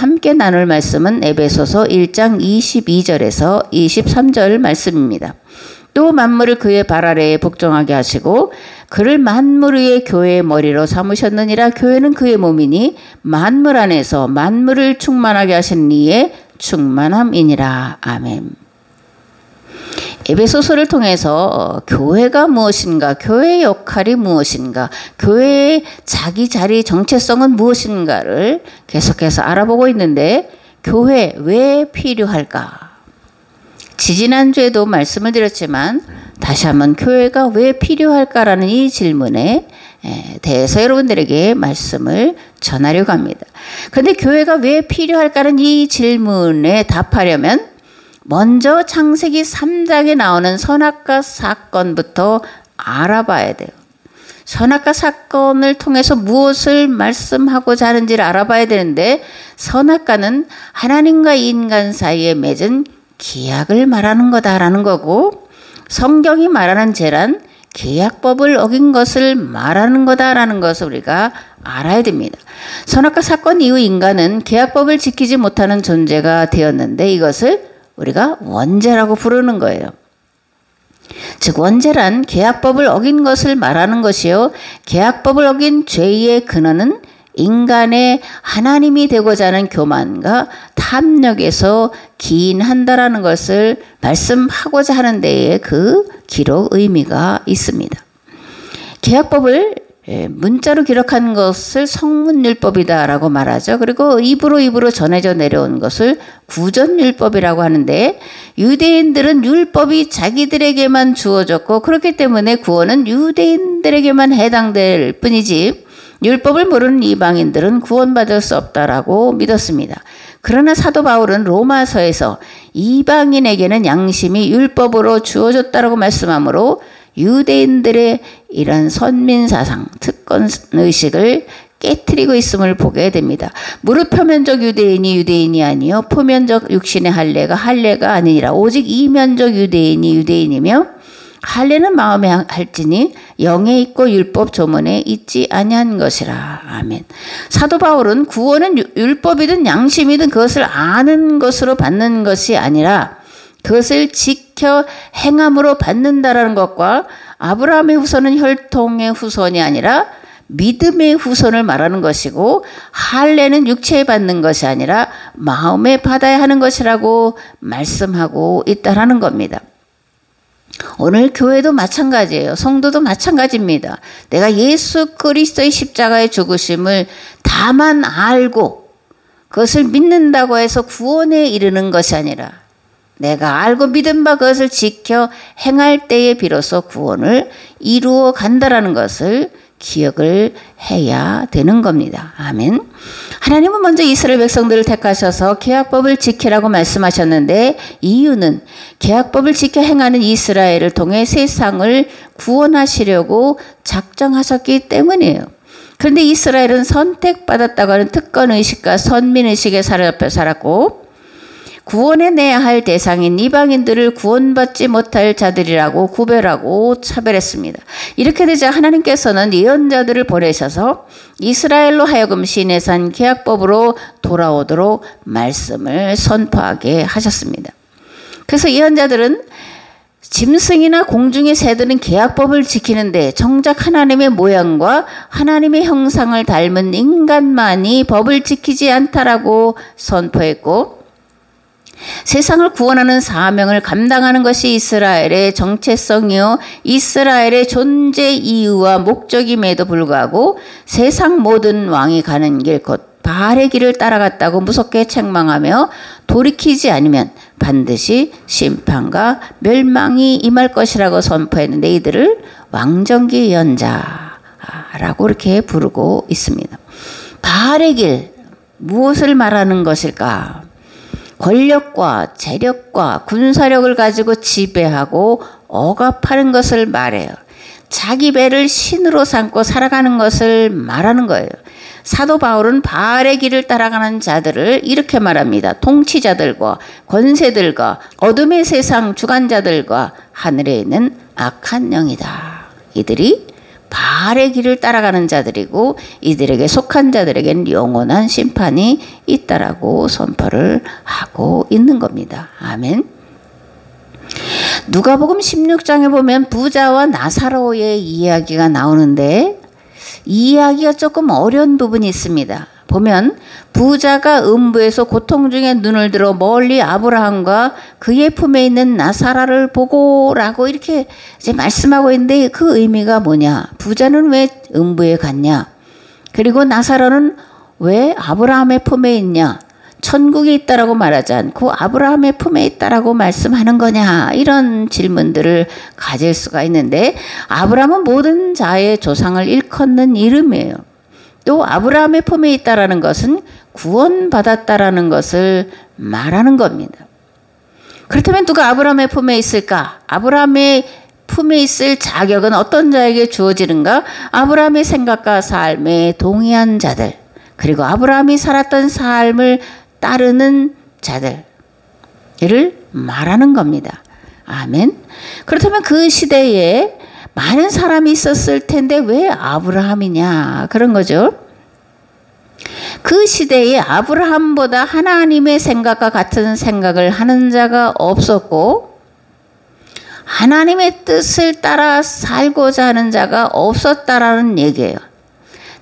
함께 나눌 말씀은 에베소서 1장 22절에서 23절 말씀입니다. 또 만물을 그의 발 아래에 복종하게 하시고 그를 만물 위의 교회의 머리로 삼으셨느니라. 교회는 그의 몸이니 만물 안에서 만물을 충만하게 하시는 이의 충만함이니라. 아멘. 에베소서를 통해서 교회가 무엇인가, 교회의 역할이 무엇인가, 교회의 자기 자리 정체성은 무엇인가를 계속해서 알아보고 있는데, 교회 왜 필요할까? 지지난주에도 말씀을 드렸지만 다시 한번 교회가 왜 필요할까라는 이 질문에 대해서 여러분들에게 말씀을 전하려고 합니다. 그런데 교회가 왜 필요할까는 이 질문에 답하려면 먼저 창세기 3장에 나오는 선악과 사건부터 알아봐야 돼요. 선악과 사건을 통해서 무엇을 말씀하고자 하는지를 알아봐야 되는데, 선악과는 하나님과 인간 사이에 맺은 계약을 말하는 거다라는 거고, 성경이 말하는 죄란 계약법을 어긴 것을 말하는 거다라는 것을 우리가 알아야 됩니다. 선악과 사건 이후 인간은 계약법을 지키지 못하는 존재가 되었는데, 이것을 우리가 원죄라고 부르는 거예요. 즉 원죄란 계약법을 어긴 것을 말하는 것이요, 계약법을 어긴 죄의 근원은 인간의 하나님이 되고자 하는 교만과 탐욕에서 기인한다라는 것을 말씀하고자 하는 데에 그 기록 의미가 있습니다. 계약법을 문자로 기록한 것을 성문율법이다라고 말하죠. 그리고 입으로 전해져 내려온 것을 구전율법이라고 하는데, 유대인들은 율법이 자기들에게만 주어졌고 그렇기 때문에 구원은 유대인들에게만 해당될 뿐이지 율법을 모르는 이방인들은 구원받을 수 없다라고 믿었습니다. 그러나 사도 바울은 로마서에서 이방인에게는 양심이 율법으로 주어졌다라고 말씀하므로 유대인들의 이런 선민사상, 특권의식을 깨트리고 있음을 보게 됩니다. 무릇 표면적 유대인이 유대인이 아니요 표면적 육신의 할례가 할례가 아니니라. 오직 이면적 유대인이 유대인이며 할례는 마음에 할지니 영에 있고 율법 조문에 있지 아니한 것이라. 아멘. 사도 바울은 구원은 율법이든 양심이든 그것을 아는 것으로 받는 것이 아니라 그것을 지켜 행함으로 받는다라는 것과, 아브라함의 후손은 혈통의 후손이 아니라 믿음의 후손을 말하는 것이고, 할례는 육체에 받는 것이 아니라 마음에 받아야 하는 것이라고 말씀하고 있다라는 겁니다. 오늘 교회도 마찬가지예요. 성도도 마찬가지입니다. 내가 예수 그리스도의 십자가의 죽으심을 다만 알고 그것을 믿는다고 해서 구원에 이르는 것이 아니라 내가 알고 믿은 바 그것을 지켜 행할 때에 비로소 구원을 이루어 간다라는 것을 기억을 해야 되는 겁니다. 아멘. 하나님은 먼저 이스라엘 백성들을 택하셔서 계약법을 지키라고 말씀하셨는데, 이유는 계약법을 지켜 행하는 이스라엘을 통해 세상을 구원하시려고 작정하셨기 때문이에요. 그런데 이스라엘은 선택받았다고 하는 특권의식과 선민의식에 사로잡혀 살았고, 구원해 내야 할 대상인 이방인들을 구원받지 못할 자들이라고 구별하고 차별했습니다. 이렇게 되자 하나님께서는 예언자들을 보내셔서 이스라엘로 하여금 신의 산 계약법으로 돌아오도록 말씀을 선포하게 하셨습니다. 그래서 예언자들은 짐승이나 공중의 새들은 계약법을 지키는데 정작 하나님의 모양과 하나님의 형상을 닮은 인간만이 법을 지키지 않다라고 선포했고, 세상을 구원하는 사명을 감당하는 것이 이스라엘의 정체성이요 이스라엘의 존재 이유와 목적임에도 불구하고 세상 모든 왕이 가는 길 곧 바알의 길을 따라갔다고 무섭게 책망하며 돌이키지 않으면 반드시 심판과 멸망이 임할 것이라고 선포했는데, 이들을 왕정기 예언자라고 이렇게 부르고 있습니다. 바알의 길, 무엇을 말하는 것일까? 권력과 재력과 군사력을 가지고 지배하고 억압하는 것을 말해요. 자기 배를 신으로 삼고 살아가는 것을 말하는 거예요. 사도 바울은 바알의 길을 따라가는 자들을 이렇게 말합니다. 통치자들과 권세들과 어둠의 세상 주관자들과 하늘에 있는 악한 영이다. 이들이 바알의 길을 따라가는 자들이고 이들에게 속한 자들에게는 영원한 심판이 있다라고 선포를 하고 있는 겁니다. 아멘. 누가복음 16장에 보면 부자와 나사로의 이야기가 나오는데 이 이야기가 조금 어려운 부분이 있습니다. 보면 부자가 음부에서 고통 중에 눈을 들어 멀리 아브라함과 그의 품에 있는 나사로를 보고라고 이렇게 이제 말씀하고 있는데 그 의미가 뭐냐? 부자는 왜 음부에 갔냐? 그리고 나사로는 왜 아브라함의 품에 있냐? 천국에 있다라고 말하지 않고 아브라함의 품에 있다라고 말씀하는 거냐? 이런 질문들을 가질 수가 있는데 아브라함은 모든 자의 조상을 일컫는 이름이에요. 또 아브라함의 품에 있다라는 것은 구원받았다라는 것을 말하는 겁니다. 그렇다면 누가 아브라함의 품에 있을까? 아브라함의 품에 있을 자격은 어떤 자에게 주어지는가? 아브라함의 생각과 삶에 동의한 자들, 그리고 아브라함이 살았던 삶을 따르는 자들을 말하는 겁니다. 아멘. 그렇다면 그 시대에 많은 사람이 있었을 텐데 왜 아브라함이냐? 그런 거죠. 그 시대에 아브라함보다 하나님의 생각과 같은 생각을 하는 자가 없었고 하나님의 뜻을 따라 살고자 하는 자가 없었다라는 얘기예요.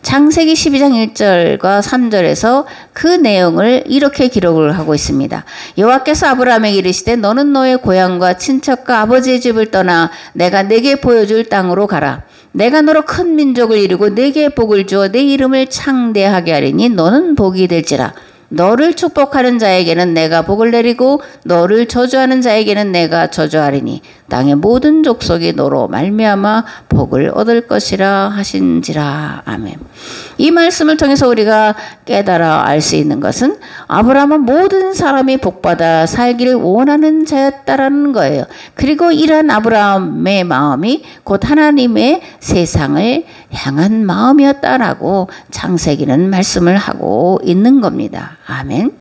창세기 12장 1절과 3절에서 그 내용을 이렇게 기록을 하고 있습니다. 여호와께서 아브라함에게 이르시되 너는 너의 고향과 친척과 아버지의 집을 떠나 내가 네게 보여줄 땅으로 가라. 내가 너로 큰 민족을 이루고 네게 복을 주어 네 이름을 창대하게 하리니 너는 복이 될지라. 너를 축복하는 자에게는 내가 복을 내리고 너를 저주하는 자에게는 내가 저주하리니 땅의 모든 족속이 너로 말미암아 복을 얻을 것이라 하신지라. 아멘. 이 말씀을 통해서 우리가 깨달아 알 수 있는 것은 아브라함은 모든 사람이 복받아 살기를 원하는 자였다라는 거예요. 그리고 이러한 아브라함의 마음이 곧 하나님의 세상을 향한 마음이었다라고 창세기는 말씀을 하고 있는 겁니다. 아멘.